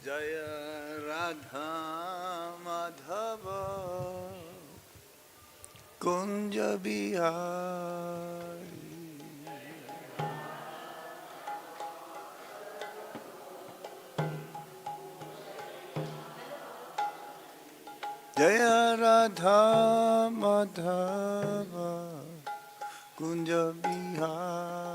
Jaya Radha Madhava Kunja Bihari Jaya Radha Madhava Kunja Bihari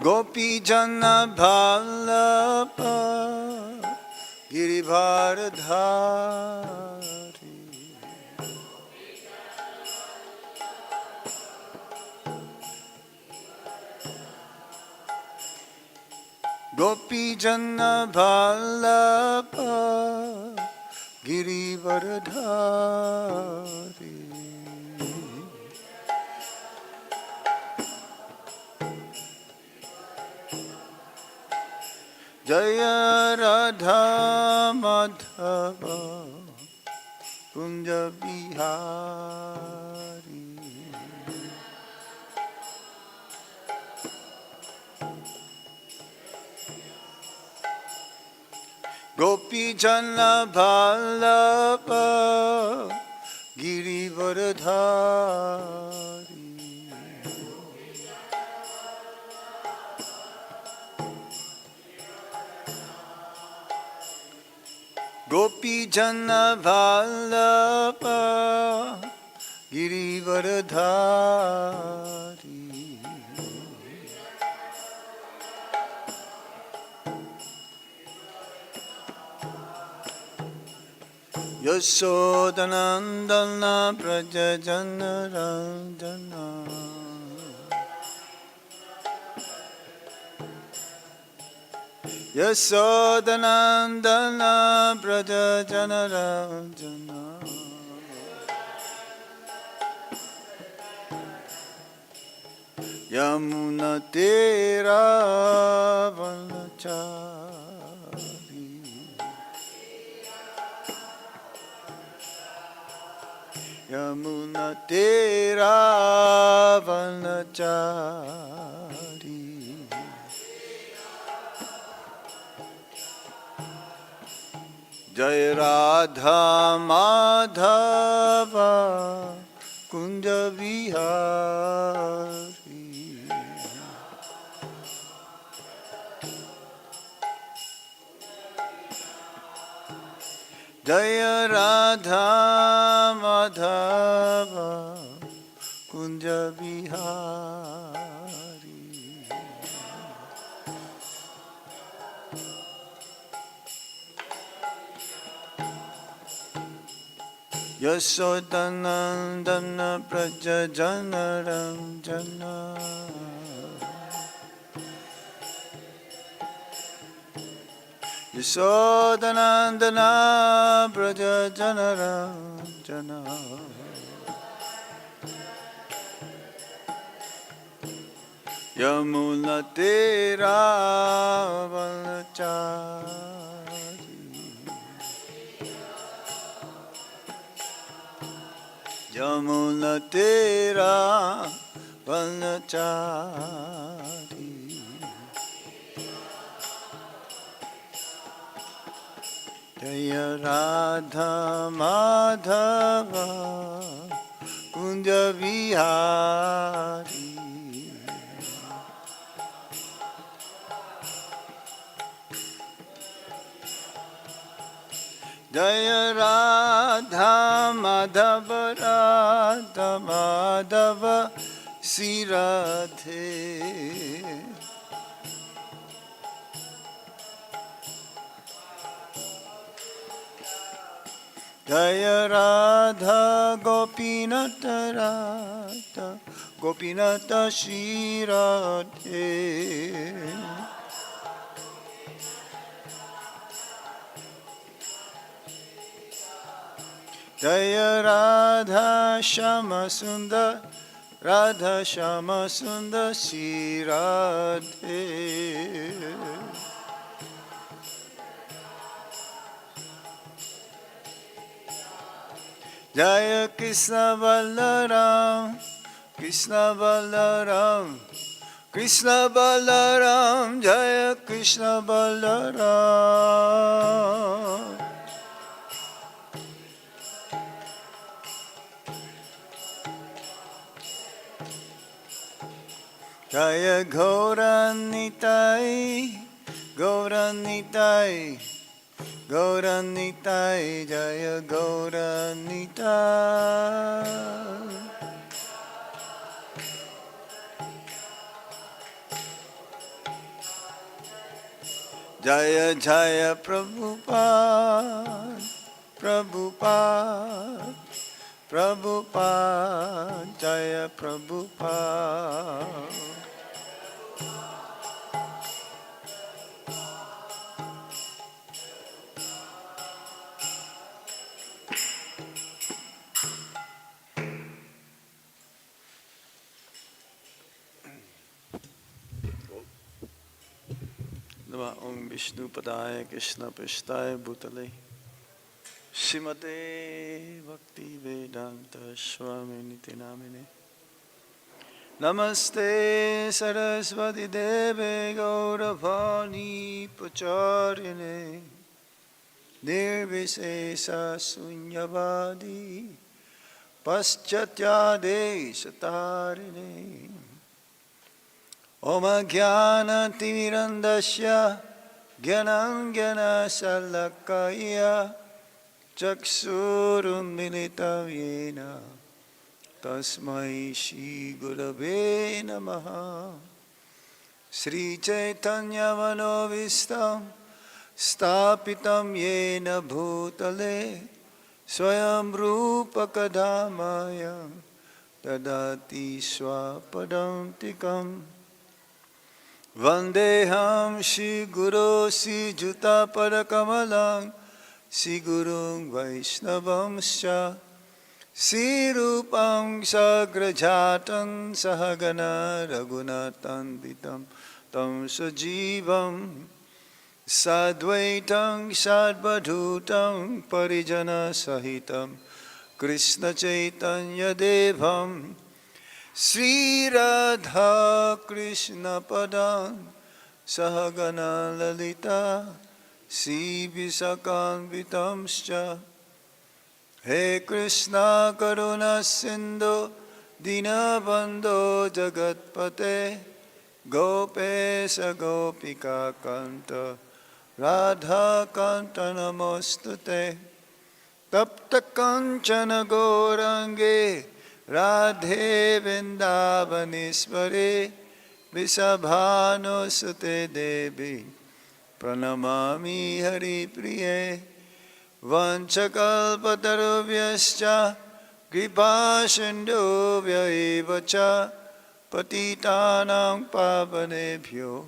Gopi Jana Bhallabha Girivardhari Gopi Jana Bhallabha Girivardhari Jaya Radha Madhava Kunja Bihari Gopi Jana Bhallabha Girivardhari Gopi Jana Bhallabha Girivardhari Yasodanandana Praja Janardana Yasodanandana Praja Janardana Yamuna Tera Vanachari Yamuna Tera Vanachari Jai Radha Madhava Kunja Vihari Jaya Radha Madhava Kunja Vihari Yasodanandana Praja Janardana Yasodanandana Praja Janardana Yamuna Tera Vanachari Yamuna Tera Vanachari Jaya Radha Madhava Kunja Vihari Jaya Radha Madhava Radha Madhava Sri Radhe Jaya Radha Gopinata Radha Gopinata Sri Radhe Jaya Radha Shama Sundar Radha Shama Sundar Sri Radhe Jaya Krishna Balaram, Krishna Balaram, Krishna Balaram, Jaya Krishna Balaram. Jaya Gauranitai, Gauranitai, Gauranitai, Jaya Gauranitai. Jaya Jaya Prabhupada, Prabhupada, Prabhupada, Jaya Prabhupada. Om Vishnu Padaya Krishna Prasthaya Bhutale Srimate Bhakti Vedanta Swami Niti Namine Namaste Saraswati Deve Gauravani Pacharine Nirvisesa Sunyavadi Paschatya Satarine Om Jnana Timirandasya Jnanam Jnana Salakaya Chaksurun Militav Yena Tasmai Shri Gurave Namaha Sri Caitanya Manovistam Stapitam Yena Bhutale Swayam Rupa Kadamaya Tadati Swapadam Tikam Vandeham Shri Guru Sri Juta Parakamalang Sri Gurung Vaishnavamscha Sri Rupam Sagrajatan Sahagana Raghunatan Vitam Tam Sajivam Sadvaitam Sadvadhutam Parijana Sahitam Kṛṣṇa Caitanya Devam Sri Radha Krishna Padam Sahagana Lalita Sri Visakanvitamscha He Krishna Karuna Sindhu Dinabandho Jagatpate Gopesa Gopika Kanta Radha Kanta Namostute Tapta Kanchana Gaurange Radhe Vrindavaneshwari Vrisabhanusute Devi Pranamami Hari Priye Vanchakalpatarubhyascha Kripasindhubhya evacha Patitanam pavanebhyo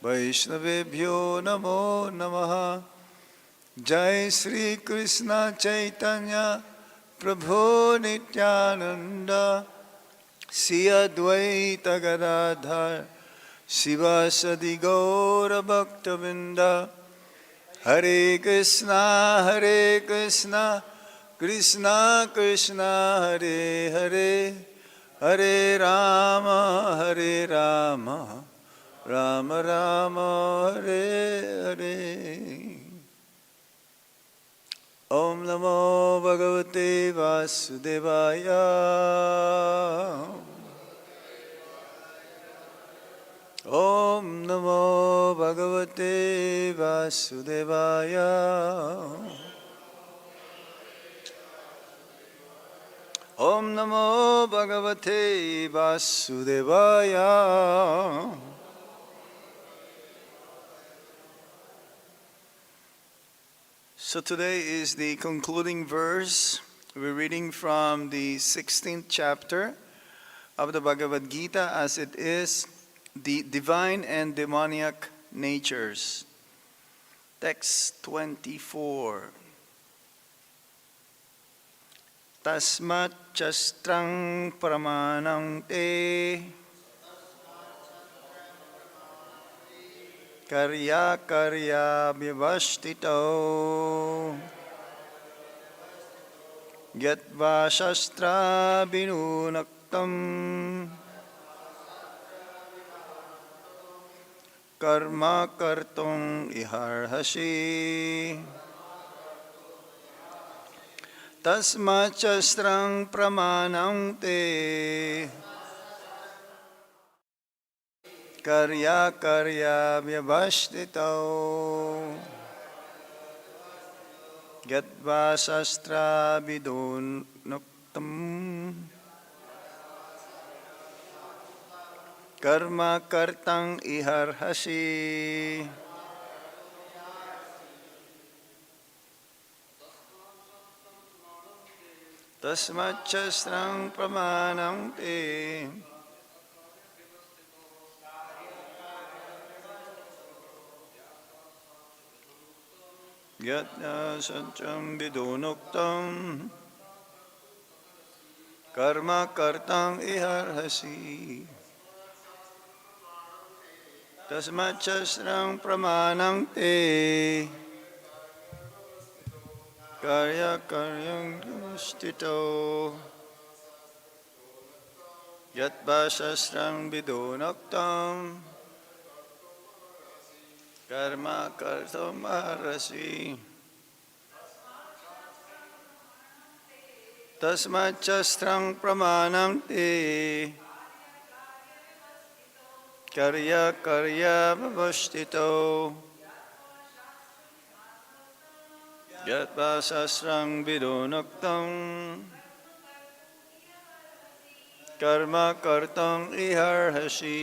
Vaishnavebhyo Namo Namaha Jai Sri Krishna Chaitanya Prabhu Nityananda Sri Advaita Gadadhar Sivasadi Gaura Bhaktavinda Hare Kṛṣṇa Hare Kṛṣṇa Kṛṣṇa Kṛṣṇa Hare Hare Hare Rāma Hare Rāma Rāma Rāma Hare Hare Om Namo Bhagavate Vasudevaya Om Namo Bhagavate Vasudevaya Om Namo Bhagavate Vasudevaya So today is the concluding verse. We're reading from the 16th chapter of the Bhagavad-gītā as it is the divine and demoniac natures. Text 24. Tasmāt śāstram pramāṇaṁ te kāryākārya-vyavasthitau jñātvā śāstra-vidhānoktaṁ karma kartum ihārhasi tasmāc śāstraṁ pramāṇaṁ te kāryākārya-vyavasthitau jñātvā śāstra-vidhānoktaṁ karma kartam ihārhasi tasmāt śāstraṁ pramāṇaṁ te śāstra-vidhānoktaṁ karma kartam ihārhasi tasmāt śāstraṁ pramāṇaṁ te kāryākārya-vyavasthitau jñātvā śāstra-vidhānoktaṁ karma kartum arhasi tasmāt śāstraṁ pramāṇaṁ te kāryākārya-vyavasthitau jñātvā śāstra-vidhānoktaṁ karma kartam ihārhasi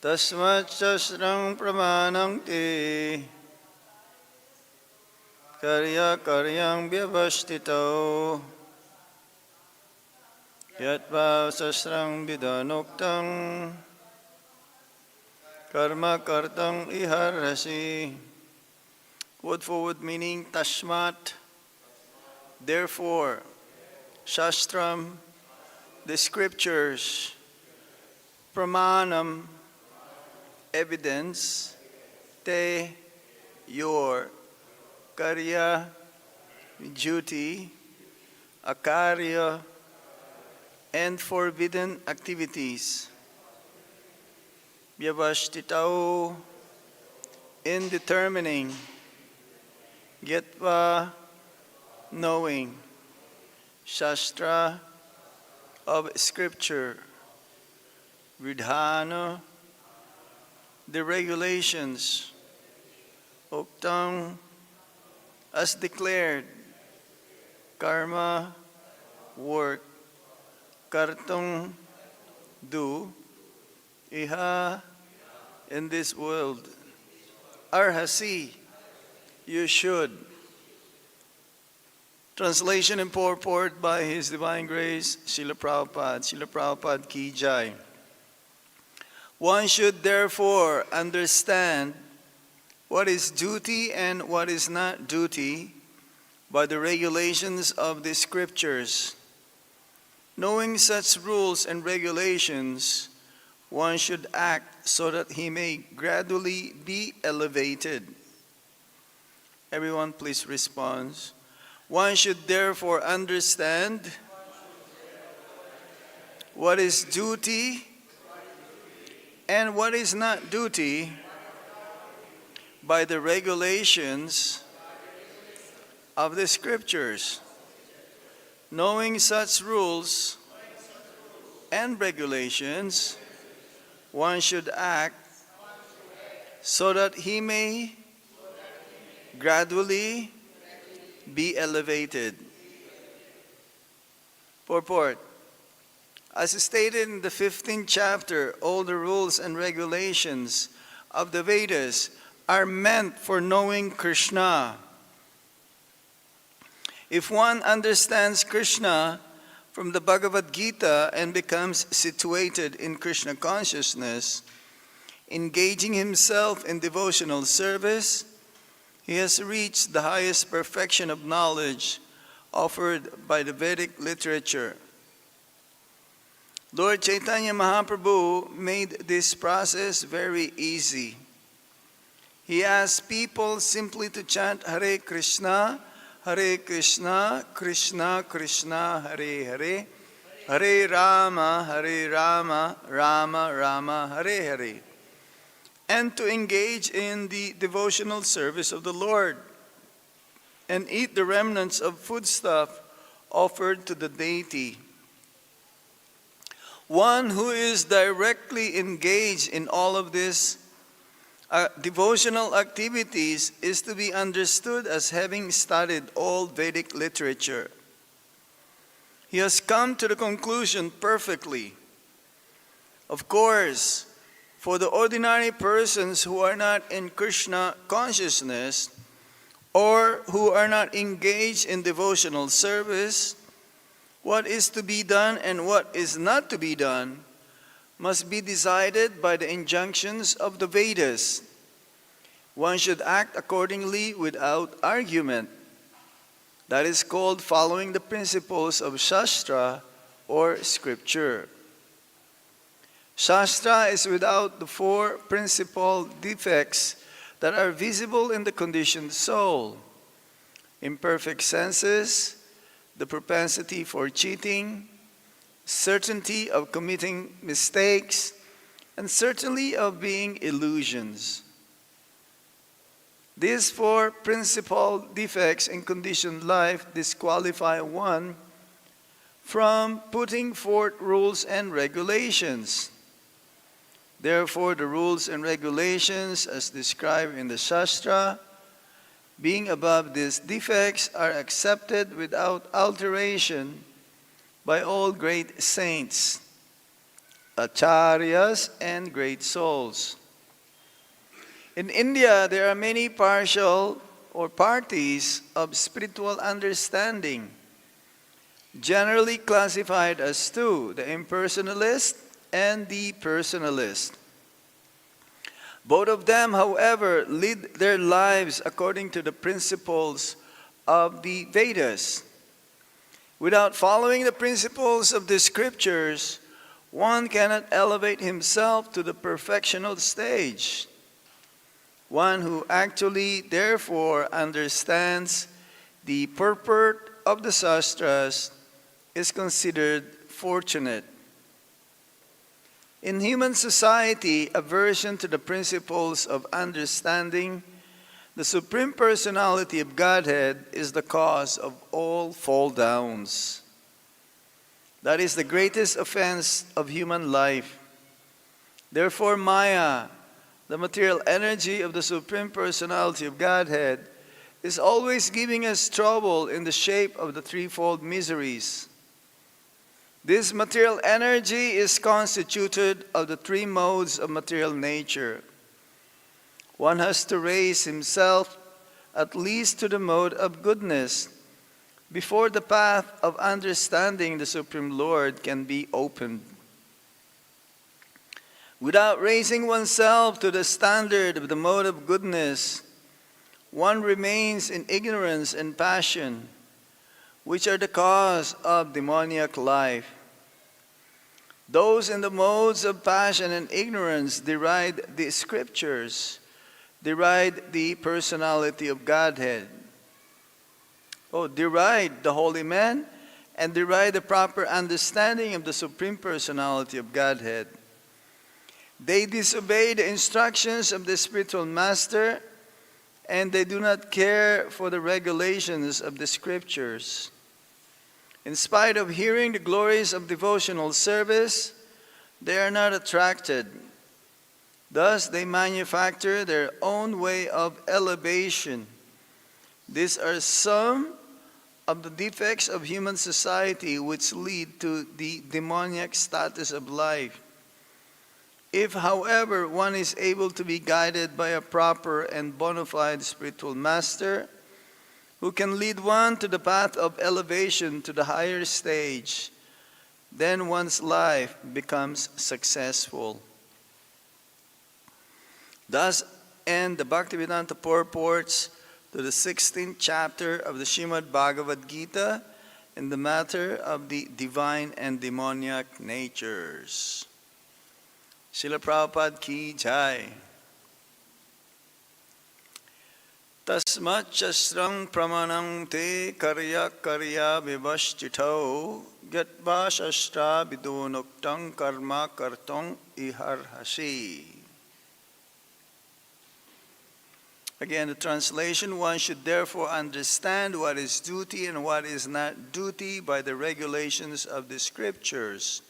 tasmāt śāstraṁ pramāṇaṁ te kāryākārya-vyavasthitau jñātvā śāstra-vidhānoktaṁ karma kartam ihārhasi. Word for word meaning tasmāt, therefore, śāstram, the scriptures, pramāṇaṁ, evidence, te, your, kārya, duty, akārya, and forbidden activities, vyavasthitau, in determining, jñātvā, knowing, śāstra, of scripture, vidhāna, the regulations, uktam, as declared, karma, work, kartum, do, iha, in this world, arhasi, you should. Translation and purport by His Divine Grace, Srila Prabhupada. Srila Prabhupada ki jai. One should therefore understand what is duty and what is not duty by the regulations of the scriptures. Knowing such rules and regulations, one should act so that he may gradually be elevated. Everyone please respond. One should therefore understand what is duty and what is not duty by the regulations of the scriptures. Knowing such rules and regulations, one should act so that he may gradually be elevated. Purport. As stated in the 15th chapter, all the rules and regulations of the Vedas are meant for knowing Kṛṣṇa. If one understands Kṛṣṇa from the Bhagavad-gītā and becomes situated in Kṛṣṇa consciousness, engaging himself in devotional service, he has reached the highest perfection of knowledge offered by the Vedic literature. Lord Caitanya Mahāprabhu made this process very easy. He asked people simply to chant Hare Kṛṣṇa, Hare Kṛṣṇa, Kṛṣṇa Kṛṣṇa, Hare Hare, Hare Rāma, Hare Rāma, Rāma Rāma, Hare Hare, and to engage in the devotional service of the Lord and eat the remnants of foodstuff offered to the deity. One who is directly engaged in all of these devotional activities is to be understood as having studied all Vedic literature. He has come to the conclusion perfectly. Of course, for the ordinary persons who are not in Krishna consciousness or who are not engaged in devotional service, what is to be done and what is not to be done must be decided by the injunctions of the Vedas. One should act accordingly without argument. That is called following the principles of śāstra or scripture. Śāstra is without the four principal defects that are visible in the conditioned soul: imperfect senses, the propensity for cheating, certainty of committing mistakes, and certainty of being illusions. These four principal defects in conditioned life disqualify one from putting forth rules and regulations. Therefore, the rules and regulations as described in the Shastra, being above these defects, are accepted without alteration by all great saints, acharyas, and great souls. In India, there are many partial or parties of spiritual understanding, generally classified as two: the impersonalist and the personalist. Both of them, however, lead their lives according to the principles of the Vedas. Without following the principles of the scriptures, one cannot elevate himself to the perfectional stage. One who actually, therefore, understands the purport of the Shastras is considered fortunate. In human society, aversion to the principles of understanding the Supreme Personality of Godhead is the cause of all fall-downs. That is the greatest offense of human life. Therefore, Maya, the material energy of the Supreme Personality of Godhead, is always giving us trouble in the shape of the threefold miseries. This material energy is constituted of the three modes of material nature. One has to raise himself at least to the mode of goodness before the path of understanding the Supreme Lord can be opened. Without raising oneself to the standard of the mode of goodness, one remains in ignorance and passion, which are the cause of demoniac life. Those in the modes of passion and ignorance deride the scriptures, deride the personality of Godhead. Deride the holy man and deride the proper understanding of the Supreme Personality of Godhead. They disobey the instructions of the spiritual master, and they do not care for the regulations of the scriptures. In spite of hearing the glories of devotional service, they are not attracted. Thus, they manufacture their own way of elevation. These are some of the defects of human society which lead to the demoniac status of life. If, however, one is able to be guided by a proper and bona fide spiritual master, who can lead one to the path of elevation to the higher stage, then one's life becomes successful. Thus end the Bhaktivedanta purports to the 16th chapter of the Srimad Bhagavad-gītā in the matter of the divine and demoniac natures. Srila Prabhupada ki jai. tasmāt śāstram pramāṇaṁ te kāryākārya-vyavasthitau jñātvā śāstra-vidhānoktaṁ karma kartum ihārhasi. Again, the translation: one should therefore understand what is duty and what is not duty by the regulations of the scriptures.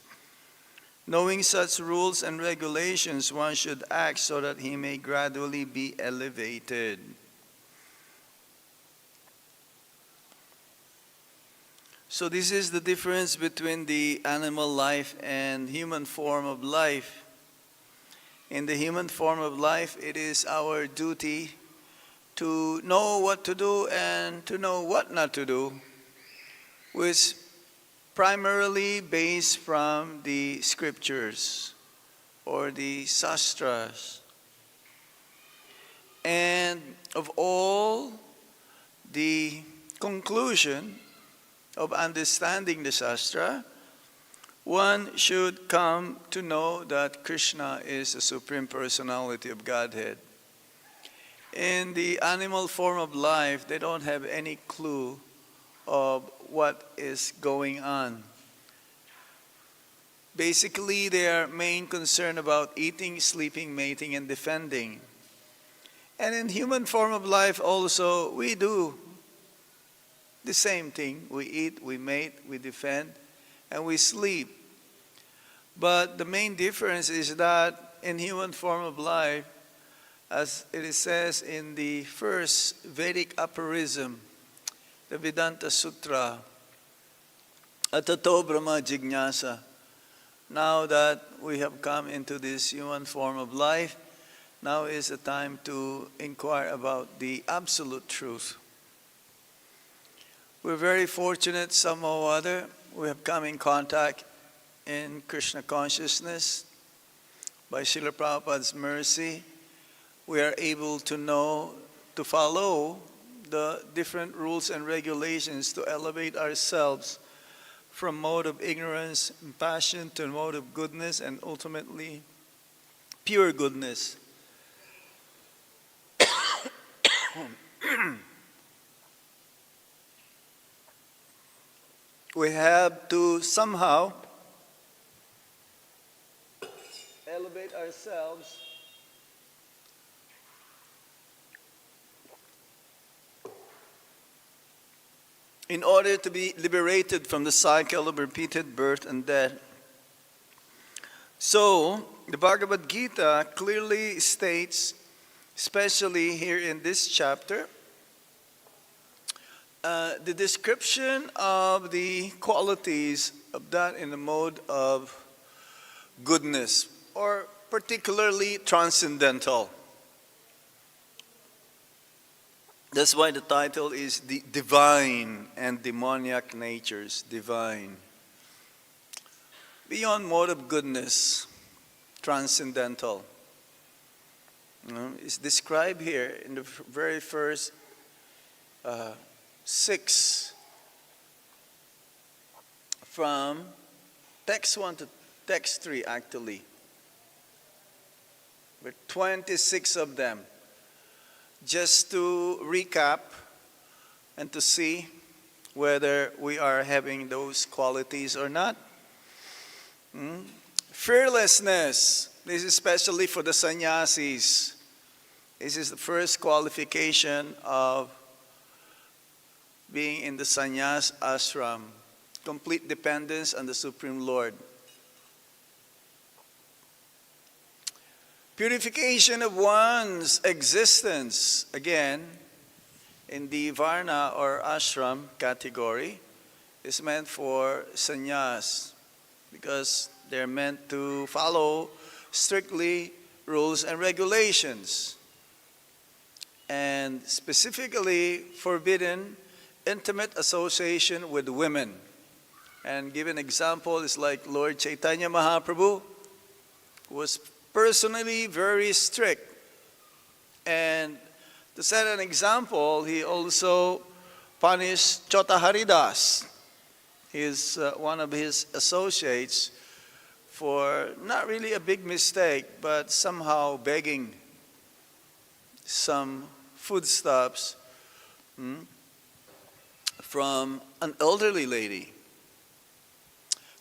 Knowing such rules and regulations, one should act so that he may gradually be elevated. So this is the difference between the animal life and human form of life. In the human form of life, it is our duty to know what to do and to know what not to do, which primarily based from the scriptures or the śāstras. And of all the conclusion of understanding the śāstra, one should come to know that Krishna is the Supreme Personality of Godhead. In the animal form of life, they don't have any clue of what is going on. Basically, their main concern about eating, sleeping, mating, and defending. And in human form of life also, we do the same thing. We eat, we mate, we defend, and we sleep. But the main difference is that in human form of life, as it says in the first Vedic aphorism, the Vedanta Sutra, Atato Brahma Jignasa. Now that we have come into this human form of life, now is the time to inquire about the absolute truth. We're very fortunate somehow or other. We have come in contact in Krishna consciousness. By Srila Prabhupada's mercy, we are able to know, to follow the different rules and regulations to elevate ourselves from mode of ignorance and passion to mode of goodness and ultimately pure goodness. We have to somehow elevate ourselves in order to be liberated from the cycle of repeated birth and death. So, the Bhagavad-gītā clearly states, especially here in this chapter, the description of the qualities of that in the mode of goodness, or particularly transcendental. That's why the title is The Divine and Demoniac Natures, Divine. Beyond mode of goodness, transcendental. It's described here in the very first 6 from text 1 to text 3 actually. There are 26 of them. Just to recap and to see whether we are having those qualities or not. Fearlessness. This is especially for the sannyasis. This is the first qualification of being in the sannyas ashram. Complete dependence on the Supreme Lord. Purification of one's existence, again, in the varna or ashram category, is meant for sannyas because they're meant to follow strictly rules and regulations. And specifically forbidden intimate association with women. And give an example is like Lord Caitanya Mahāprabhu was personally very strict. And to set an example, he also punished Chota Haridas, one of his associates, for not really a big mistake, but somehow begging some foodstuffs from an elderly lady.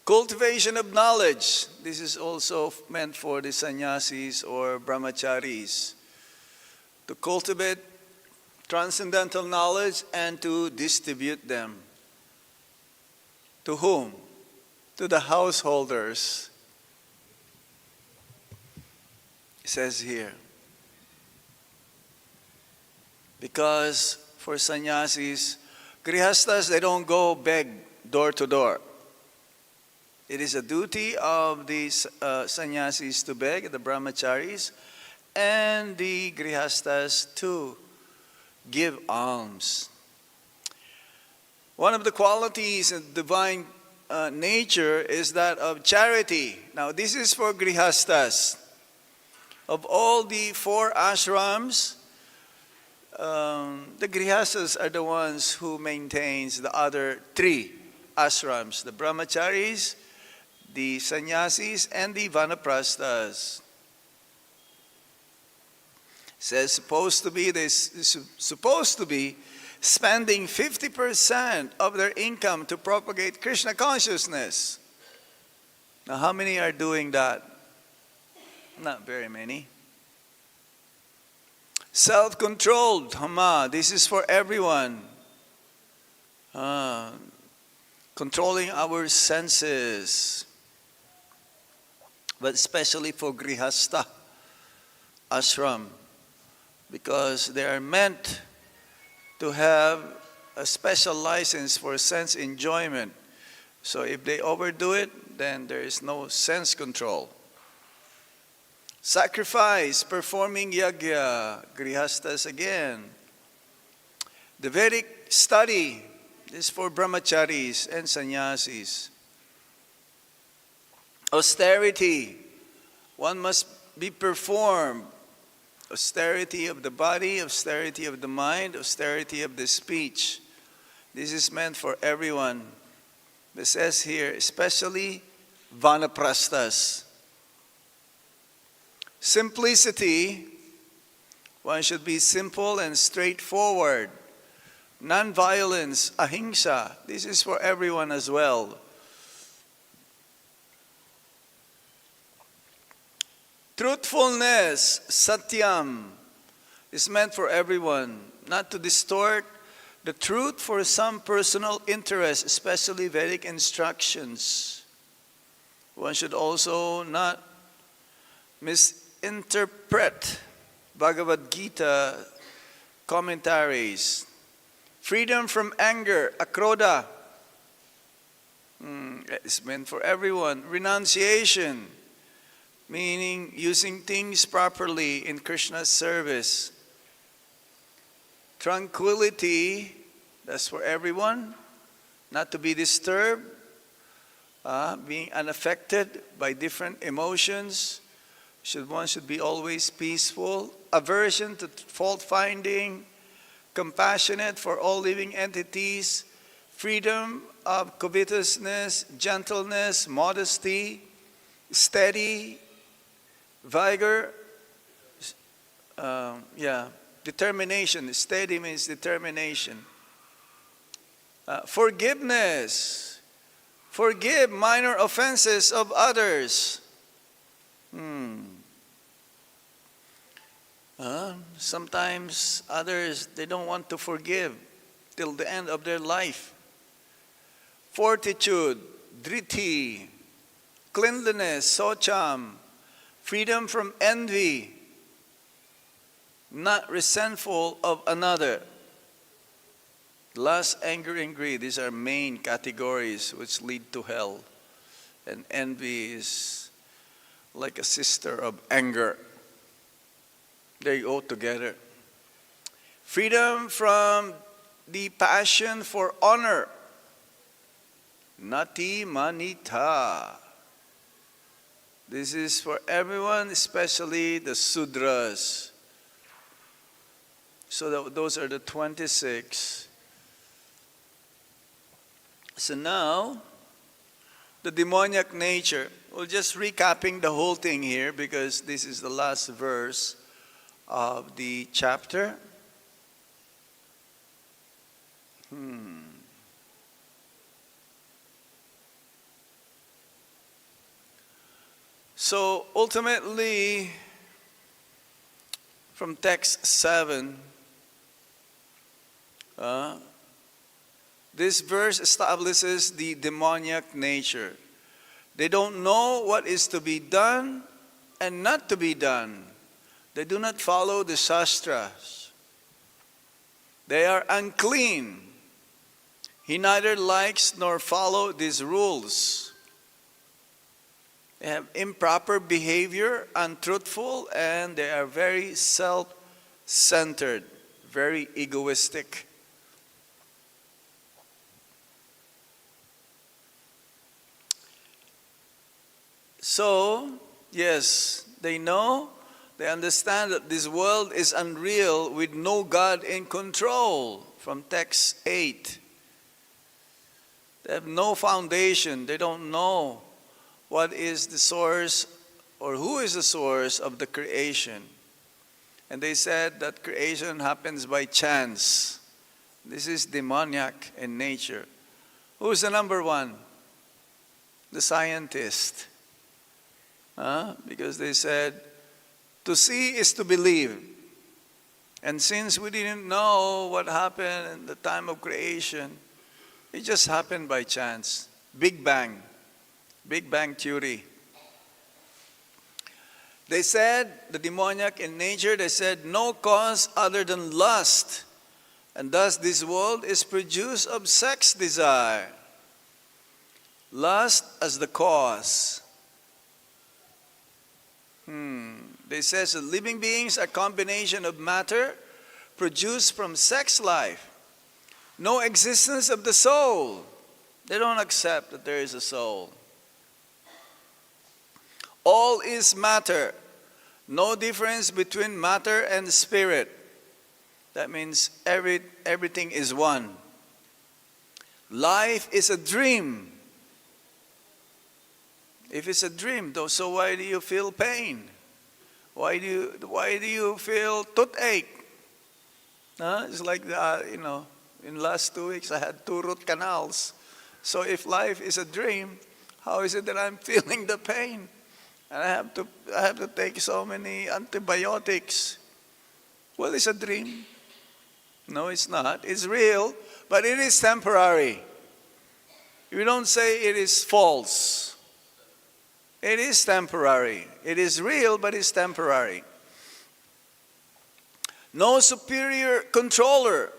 Cultivation of knowledge. This is also meant for the sannyasis or brahmacharis. To cultivate transcendental knowledge and to distribute them. To whom? To the householders. It says here. Because for sannyasis, grihastas, they don't go beg door to door. It is a duty of the sannyasis to beg, the brahmacharis, and the grihastas to give alms. One of the qualities of divine nature is that of charity. Now, this is for grihastas. Of all the 4 ashrams, the grihastas are the ones who maintains the other 3 ashrams, the brahmacharis, the sannyasis, and the vanaprasthas. It says supposed to be spending 50% of their income to propagate Krishna consciousness. Now, how many are doing that? Not very many. Self-controlled, Dhamma, this is for everyone. Controlling our senses, but especially for grihasta ashram, because they are meant to have a special license for sense enjoyment. So if they overdo it, then there is no sense control. Sacrifice, performing yajna, grihastas again. The Vedic study is for brahmacharis and sannyasis. Austerity, one must be performed. Austerity of the body, austerity of the mind, austerity of the speech. This is meant for everyone. It says here, especially vanaprasthas. Simplicity, one should be simple and straightforward. Non-violence, ahimsa, this is for everyone as well. Truthfulness, satyam, is meant for everyone, not to distort the truth for some personal interest, especially Vedic instructions. One should also not misinterpret Bhagavad-gītā commentaries. Freedom from anger, akrodha, is meant for everyone. Renunciation, meaning using things properly in Krishna's service. Tranquility, that's for everyone, not to be disturbed, being unaffected by different emotions. One should be always peaceful. Aversion to fault-finding, compassionate for all living entities, freedom of covetousness, gentleness, modesty, steady, vigor, determination. Steady means determination. Forgiveness. Forgive minor offenses of others. Sometimes others, they don't want to forgive till the end of their life. Fortitude, dhriti, cleanliness, socham, freedom from envy, not resentful of another. Lust, anger, and greed, these are main categories which lead to hell. And envy is like a sister of anger. They go together. Freedom from the passion for honor. Nati manita. This is for everyone, especially the Sudras. So those are the 26. So now, the demoniac nature. We're just recapping the whole thing here because this is the last verse of the chapter. So ultimately, from text 7, this verse establishes the demoniac nature. They don't know what is to be done and not to be done. They do not follow the shastras. They are unclean. He neither likes nor follows these rules. They have improper behavior, untruthful, and they are very self-centered, very egoistic. So, yes, they know, they understand that this world is unreal with no God in control, from text 8. They have no foundation. They don't know what is the source or who is the source of the creation. And they said that creation happens by chance. This is demoniac in nature. Who's the number one? The scientist. Because they said, to see is to believe. And since we didn't know what happened in the time of creation, it just happened by chance. Big Bang theory. They said, the demoniac in nature, they said, no cause other than lust. And thus this world is produced of sex desire. Lust as the cause. They say that living beings are a combination of matter produced from sex life. No existence of the soul. They don't accept that there is a soul. All is matter. No difference between matter and spirit. That means everything is one. Life is a dream. If it's a dream, though, so why do you feel pain? Why do you feel toothache? It's like, in the last 2 weeks I had 2 root canals. So if life is a dream, how is it that I'm feeling the pain? And I have to take so many antibiotics. Well, it's a dream. No, it's not. It's real, but it is temporary. We don't say it is false. It is temporary. It is real, but it's temporary. No superior controller.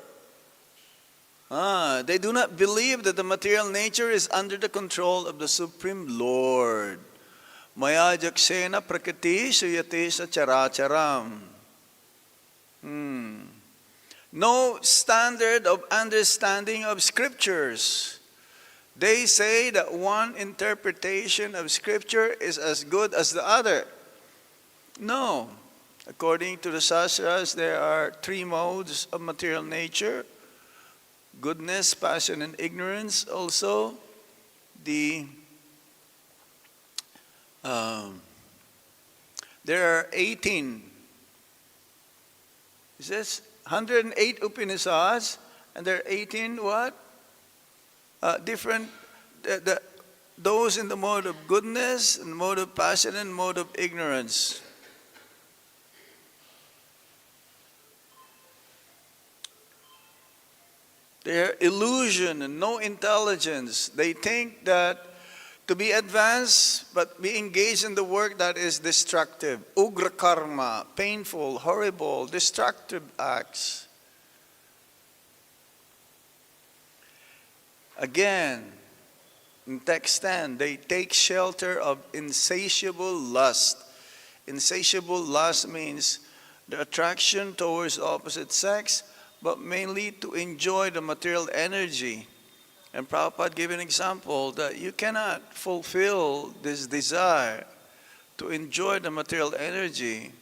They do not believe that the material nature is under the control of the Supreme Lord. Maya jaksena prakriti suyate sa characharam. No standard of understanding of scriptures. They say that one interpretation of scripture is as good as the other. No. According to the shastras, there are 3 modes of material nature. Goodness, passion, and ignorance. Also, there are 18. It says 108 Upanishads, and there are 18 what? Different, those in the mode of goodness, and mode of passion, and mode of ignorance. They are illusion and no intelligence. They think that to be advanced, but be engaged in the work that is destructive, ugra karma, painful, horrible, destructive acts. Again, in text 10, they take shelter of insatiable lust. Insatiable lust means the attraction towards the opposite sex, but mainly to enjoy the material energy. And Prabhupada gave an example that you cannot fulfill this desire to enjoy the material energy.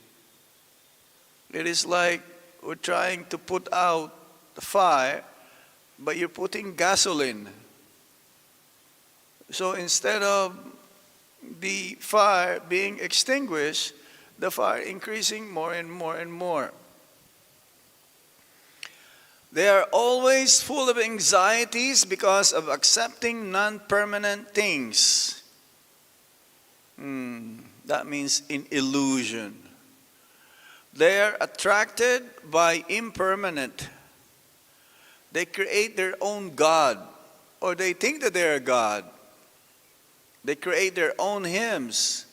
It is like we're trying to put out the fire, but you're putting gasoline. So instead of the fire being extinguished, the fire increasing more and more and more. They are always full of anxieties because of accepting non-permanent things. That means in illusion. They are attracted by impermanent. They create their own God, or they think that they are God. They create their own hymns.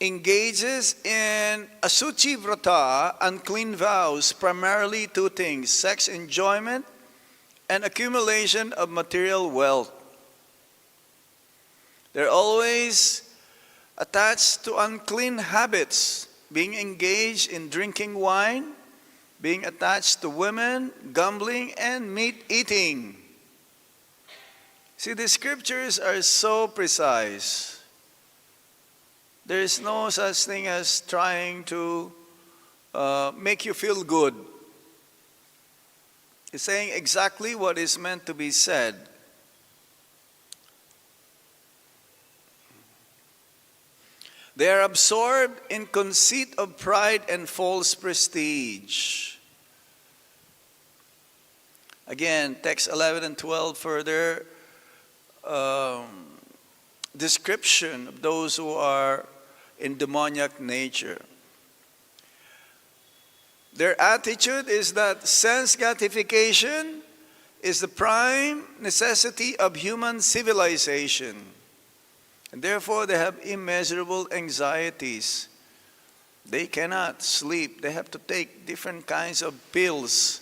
Engages in asuchi vrata, unclean vows, primarily two things: sex enjoyment and accumulation of material wealth. They're always attached to unclean habits, being engaged in drinking wine, being attached to women, gambling, and meat eating. See, the scriptures are so precise. There is no such thing as trying to make you feel good. It's saying exactly what is meant to be said. They are absorbed in conceit of pride and false prestige. Again, text 11 and 12 further description of those who are in demoniac nature. Their attitude is that sense gratification is the prime necessity of human civilization. And therefore they have immeasurable anxieties. They cannot sleep. They have to take different kinds of pills.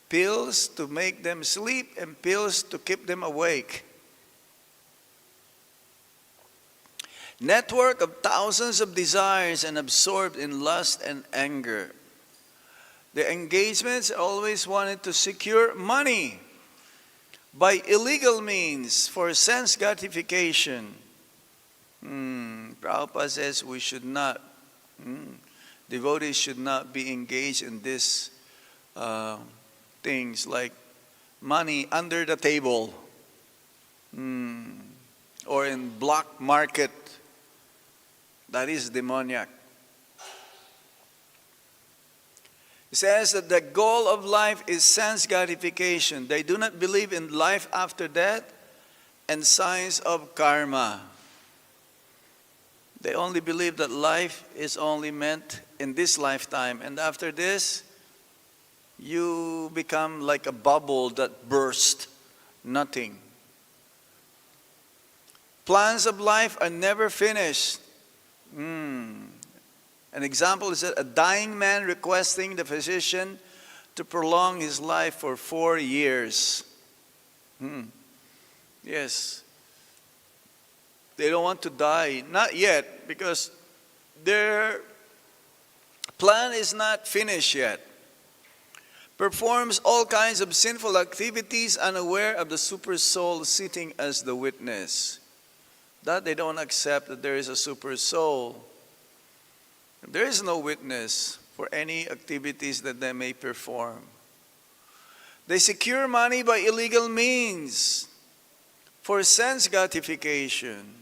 Pills to make them sleep and pills to keep them awake. Network of thousands of desires and absorbed in lust and anger. The engagements always wanted to secure money by illegal means for sense gratification. Prabhupada says we should not, devotees should not be engaged in this things like money under the table or in black market. That is demoniac. It says that the goal of life is sense gratification. They do not believe in life after death and signs of karma. They only believe that life is only meant in this lifetime, and after this, you become like a bubble that bursts, nothing. Plans of life are never finished. An example is that a dying man requesting the physician to prolong his life for 4 years. Yes. They don't want to die, not yet, because their plan is not finished yet. Performs all kinds of sinful activities unaware of the super soul sitting as the witness. That they don't accept that there is a super soul. There is no witness for any activities that they may perform. They secure money by illegal means for sense gratification.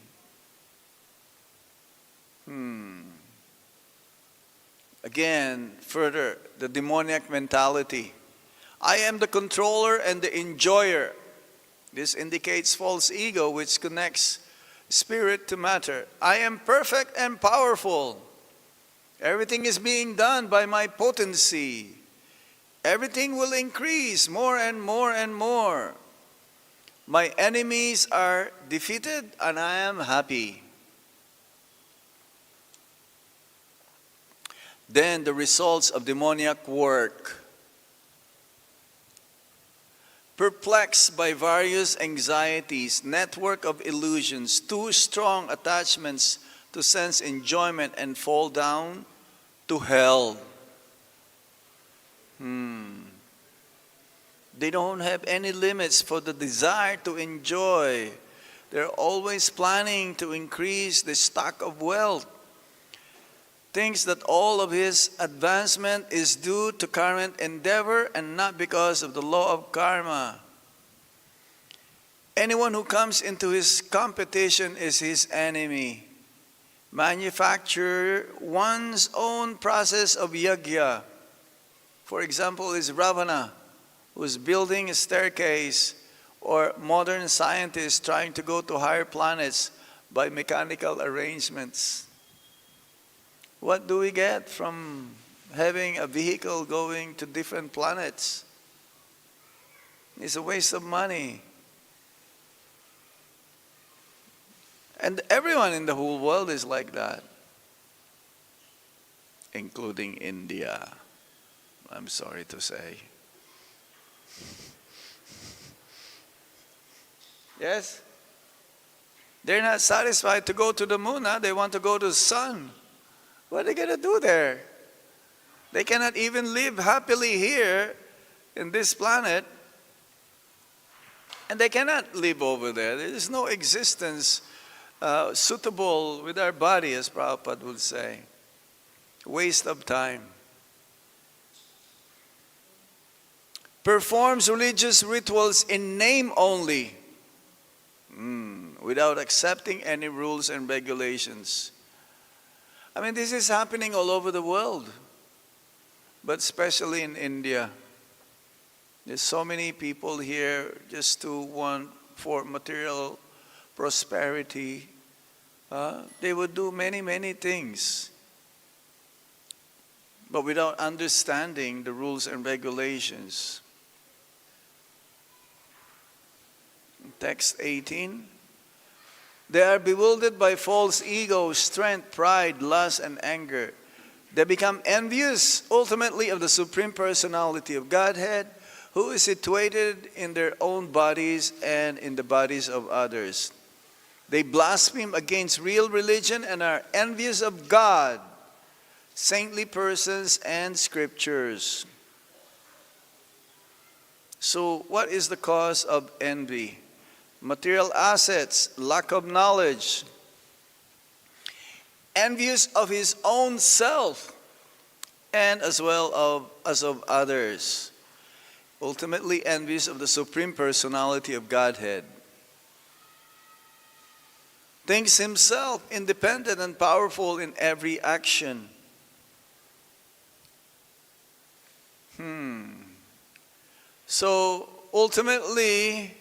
Again, further, the demoniac mentality. I am the controller and the enjoyer. This indicates false ego, which connects spirit to matter. I am perfect and powerful. Everything is being done by my potency. Everything will increase more and more and more. My enemies are defeated and I am happy. Then the results of demoniac work. Perplexed by various anxieties, network of illusions, too strong attachments to sense enjoyment, and fall down to hell. They don't have any limits for the desire to enjoy. They're always planning to increase the stock of wealth. Thinks that all of his advancement is due to current endeavor and not because of the law of karma. Anyone who comes into his competition is his enemy. Manufacture one's own process of yajna For example, is Ravana, who's building a staircase, or modern scientists trying to go to higher planets by mechanical arrangements. What do we get from having a vehicle going to different planets? It's a waste of money. And everyone in the whole world is like that, including India, I'm sorry to say. Yes? They're not satisfied to go to the moon, huh? They want to go to the sun. What are they going to do there? They cannot even live happily here in this planet, and they cannot live over there. There is no existence suitable with our body, as Prabhupada would say. Waste of time. Performs religious rituals in name only, without accepting any rules and regulations. I mean, this is happening all over the world, but especially in India. There's so many people here just to want for material prosperity. They would do many, many things, but without understanding the rules and regulations. Text 18. They are bewildered by false ego, strength, pride, lust, and anger. They become envious, ultimately, of the Supreme Personality of Godhead, who is situated in their own bodies and in the bodies of others. They blaspheme against real religion and are envious of God, saintly persons, and scriptures. So, what is the cause of envy? Material assets, lack of knowledge, envious of his own self, and as well as of others. Ultimately envious of the Supreme Personality of Godhead. Thinks himself independent and powerful in every action. So ultimately,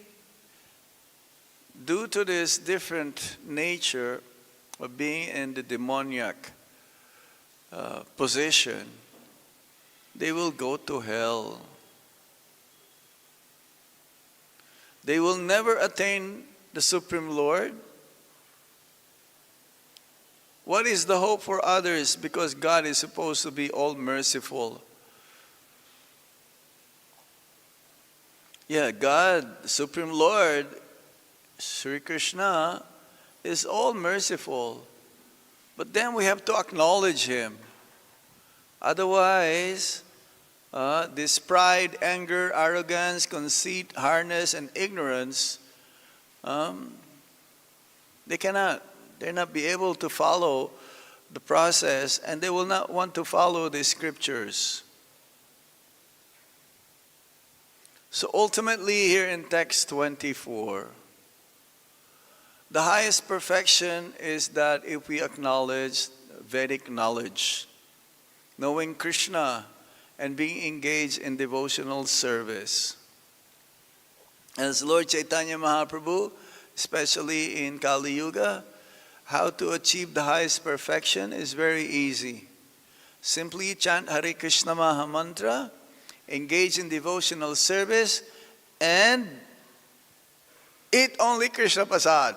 due to this different nature of being in the demoniac position, they will go to hell. They will never attain the Supreme Lord. What is the hope for others? Because God is supposed to be all merciful. Yeah, God, the Supreme Lord, Sri Krishna, is all merciful. But then we have to acknowledge Him. Otherwise, this pride, anger, arrogance, conceit, hardness, and ignorance, they'll not be able to follow the process, and they will not want to follow the scriptures. So ultimately, here in text 24, the highest perfection is that if we acknowledge Vedic knowledge, knowing Krishna, and being engaged in devotional service. As Lord Caitanya Mahāprabhu, especially in Kali Yuga, how to achieve the highest perfection is very easy. Simply chant Hare Kṛṣṇa Maha Mantra, engage in devotional service, and eat only Krishna Prasad.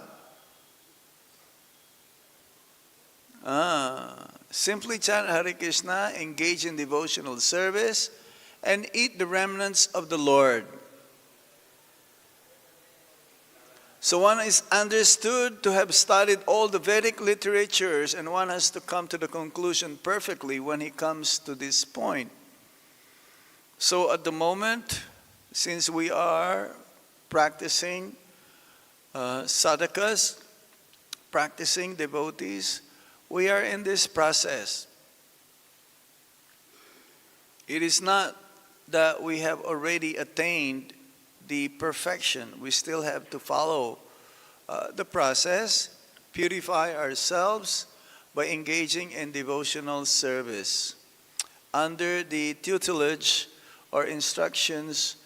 Simply chant Hare Kṛṣṇa, engage in devotional service, and eat the remnants of the Lord. So one is understood to have studied all the Vedic literatures, and one has to come to the conclusion perfectly when he comes to this point. So at the moment, since we are practicing sadhakas, practicing devotees, we are in this process. It is not that we have already attained the perfection. We still have to follow the process, purify ourselves by engaging in devotional service. under the tutelage or instructions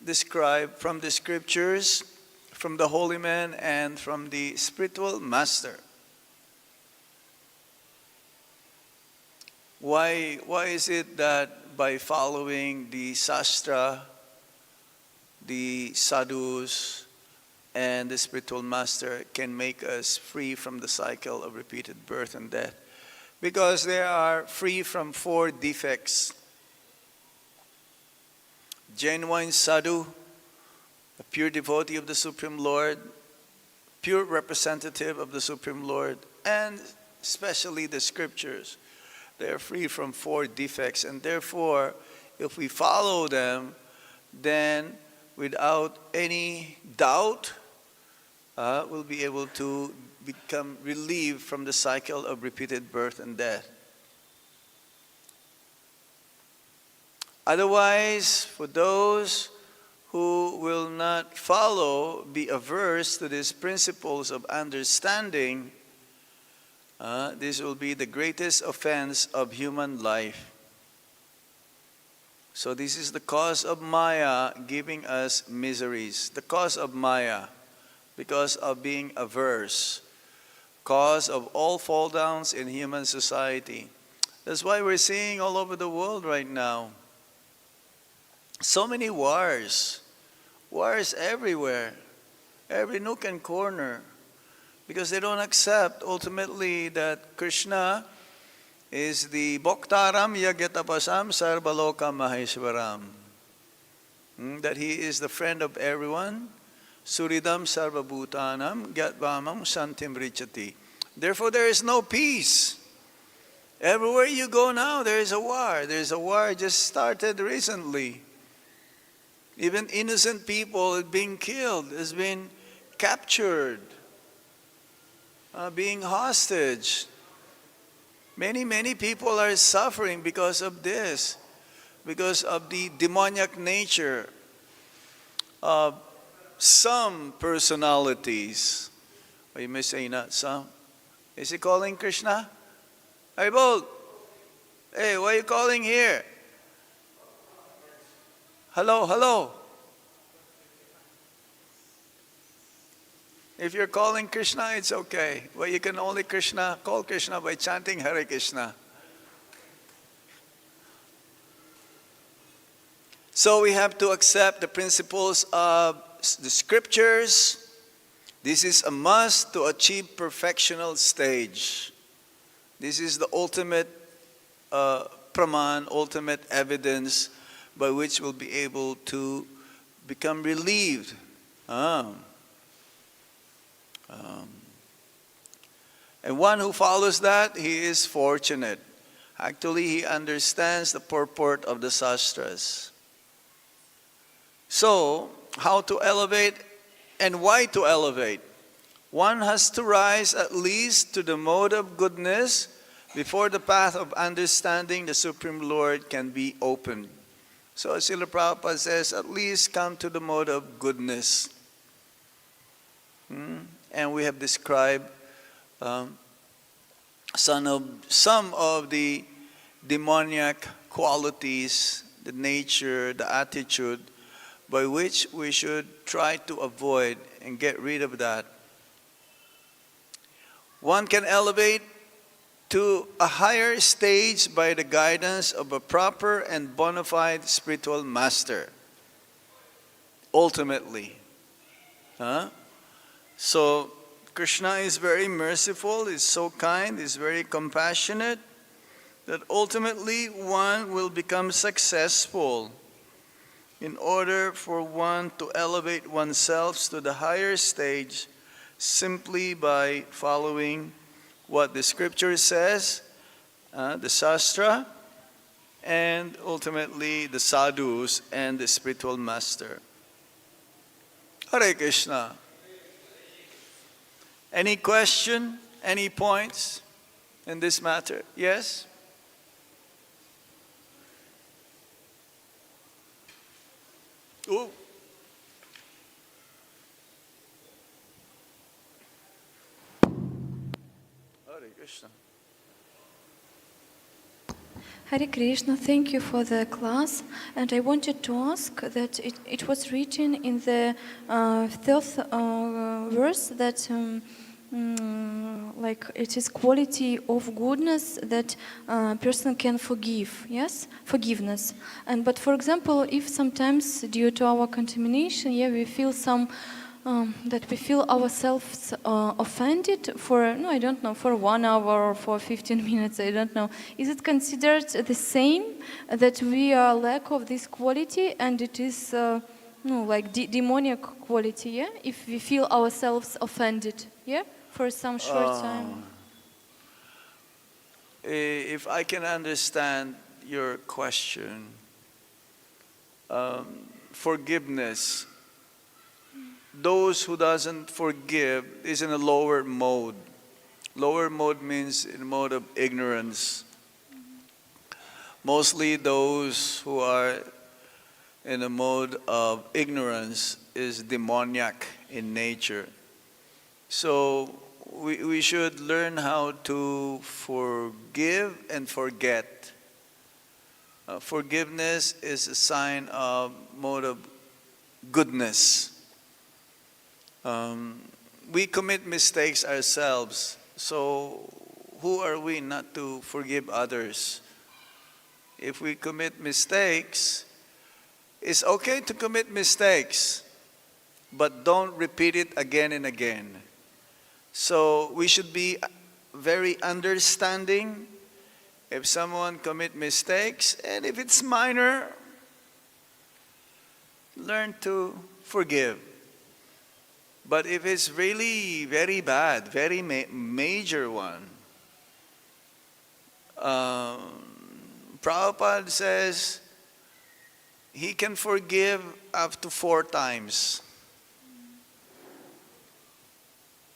described from the scriptures, from the holy man, and from the spiritual master. Why is it that by following the śāstra, the sadhus, and the spiritual master can make us free from the cycle of repeated birth and death? Because they are free from 4 defects. Genuine sadhu, a pure devotee of the Supreme Lord, pure representative of the Supreme Lord, and especially the scriptures. They are free from 4 defects, and therefore, if we follow them, then without any doubt, we'll be able to become relieved from the cycle of repeated birth and death. Otherwise, for those who will not follow, be averse to these principles of understanding, this will be the greatest offense of human life. So this is the cause of Maya giving us miseries. The cause of Maya, because of being averse. Cause of all fall downs in human society. That's why we're seeing all over the world right now so many wars. Wars everywhere. Every nook and corner. Because they don't accept ultimately that Krishna is the Bhoktaram Yagyatapasam Sarvaloka Maheshwaram. That he is the friend of everyone. Suridam Sarvabhutanam Gyātvāmam Santim Richati. Therefore there is no peace. Everywhere you go now there is a war. There is a war just started recently. Even innocent people are being killed, has been captured, being hostage. Many people are suffering because of this, because of the demoniac nature of some personalities. Or you may say not some. Is he calling Krishna? Hey, Bolt. Hey, why are you calling here? Hello. If you're calling Krishna, it's okay. Well, you can only call Krishna by chanting Hare Kṛṣṇa. So we have to accept the principles of the scriptures. This is a must to achieve perfectional stage. This is the ultimate pramāṇaṁ, ultimate evidence by which we'll be able to become relieved. And one who follows that, he is fortunate. Actually, he understands the purport of the śāstras. So, how to elevate and why to elevate? One has to rise at least to the mode of goodness before the path of understanding the Supreme Lord can be opened. So Srila Prabhupada says, at least come to the mode of goodness. And we have described some of the demoniac qualities, the nature, the attitude, by which we should try to avoid and get rid of that. One can elevate to a higher stage by the guidance of a proper and bona fide spiritual master. Ultimately. So, Krishna is very merciful, is so kind, is very compassionate, that ultimately one will become successful in order for one to elevate oneself to the higher stage simply by following what the scripture says, the śāstra, and ultimately the sadhus and the spiritual master. Hare Kṛṣṇa. Any question? Any points in this matter? Yes? Ooh. Hare Kṛṣṇa. Hare Krishna, thank you for the class. And I wanted to ask that it was written in the third verse that like it is quality of goodness that person can forgive, yes? Forgiveness. But for example, if sometimes due to our contamination, we feel some that we feel ourselves offended for, no, I don't know, for 1 hour or for 15 minutes, I don't know. Is it considered the same that we are lack of this quality and it is like demonic quality, yeah? If we feel ourselves offended, yeah? For some short time. If I can understand your question, forgiveness. Those who doesn't forgive is in a lower mode. Lower mode means in mode of ignorance. Mostly those who are in a mode of ignorance is demoniac in nature. So we should learn how to forgive and forget. Forgiveness is a sign of mode of goodness. We commit mistakes ourselves, so who are we not to forgive others? If we commit mistakes, it's okay to commit mistakes, but don't repeat it again and again. So we should be very understanding if someone commit mistakes, and if it's minor, learn to forgive. But if it's really very bad, very major one, Prabhupada says he can forgive up to 4 times.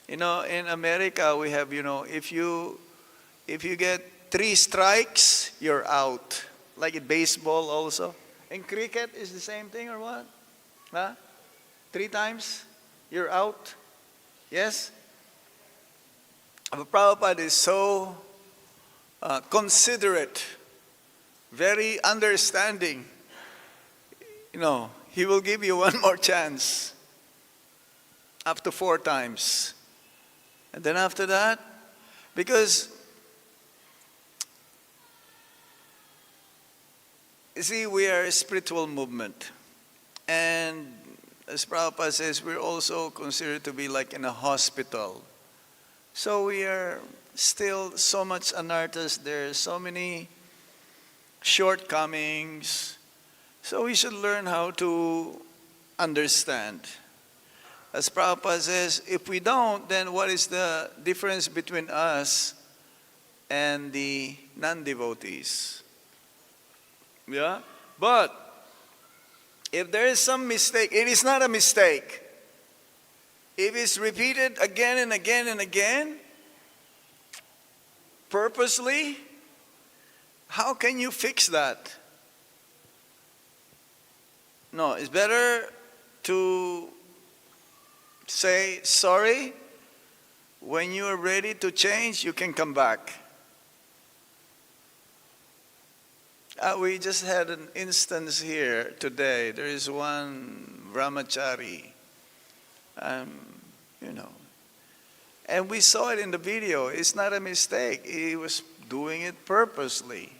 In America we have, if you get 3 strikes, you're out. Like in baseball also. In cricket is the same thing or what? Huh? 3 times? You're out? Yes? But Prabhupada is so considerate, very understanding. He will give you 1 more chance, up to 4 times. And then after that, because, you see, we are a spiritual movement. And as Prabhupada says, we're also considered to be like in a hospital. So we are still so much anarthas, there are so many shortcomings. So we should learn how to understand. As Prabhupada says, if we don't, then what is the difference between us and the non-devotees? Yeah? But if there is some mistake, it is not a mistake. If it's repeated again and again and again, purposely, how can you fix that? No, it's better to say sorry. When you are ready to change, you can come back. We just had an instance here today. There is one brahmachari, and we saw it in the video. It's not a mistake. He was doing it purposely.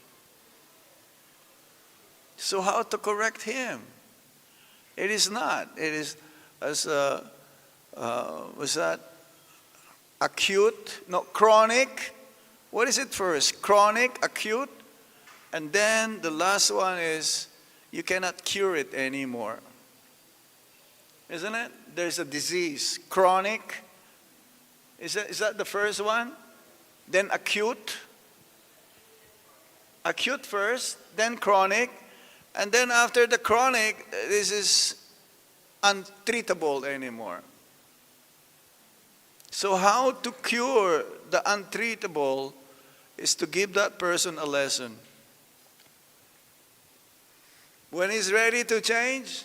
So how to correct him? It is not. It is as was that acute? No, chronic. What is it first? Chronic, acute. And then the last one is you cannot cure it anymore. Isn't it? There's a disease, chronic. Is that the first one? Then acute. Acute first, then chronic. And then after the chronic, this is untreatable anymore. So how to cure the untreatable is to give that person a lesson. When he's ready to change,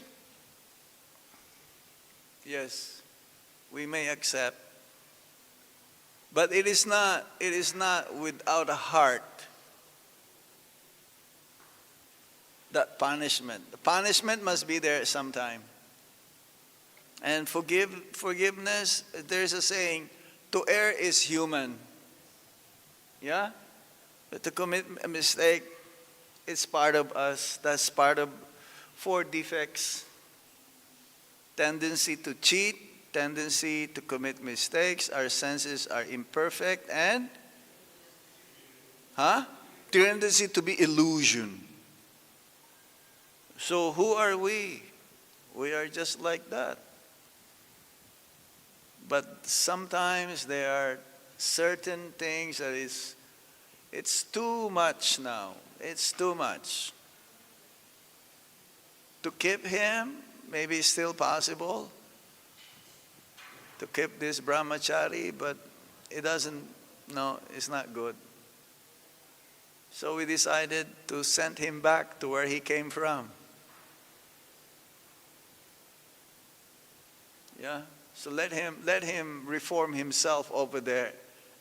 yes, we may accept. But it is not without a heart. that punishment. The punishment must be there sometime. And forgiveness, there's a saying, to err is human. Yeah? But to commit a mistake, it's part of us. That's part of 4 defects. Tendency to cheat, tendency to commit mistakes, our senses are imperfect, and tendency to be illusion. So who are we? We are just like that. But sometimes there are certain things that it's too much now. It's too much. To keep him, maybe it's still possible to keep this brahmachari, but it doesn't, no, it's not good. So we decided to send him back to where he came from. Yeah? So let him reform himself over there,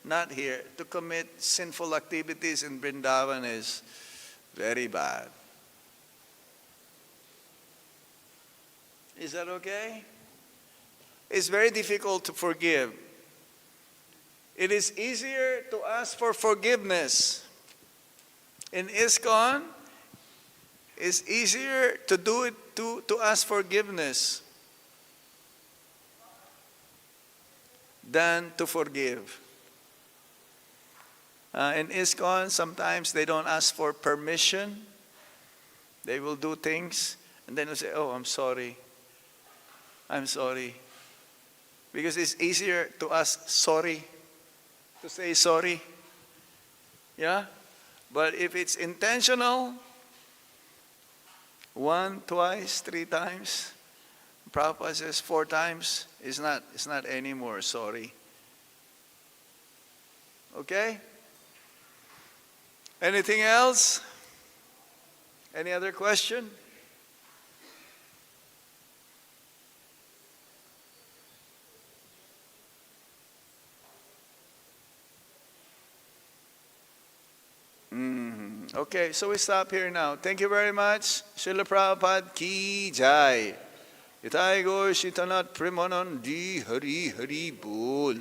not here. To commit sinful activities in Vrindavan is very bad. Is that okay? It's very difficult to forgive. It is easier to ask for forgiveness. In ISKCON, it's easier to do it to ask forgiveness than to forgive. In ISKCON, sometimes they don't ask for permission. They will do things and then they'll say, oh, I'm sorry. I'm sorry. Because it's easier to ask sorry, to say sorry. Yeah? But if it's intentional, 1, twice, 3 times, Prabhupada says 4 times, it's not anymore sorry. Okay? Anything else? Any other question? Okay, so we stop here now. Thank you very much. Srila Prabhupada ki jai. Itai go shitanat premanandi hari hari bol.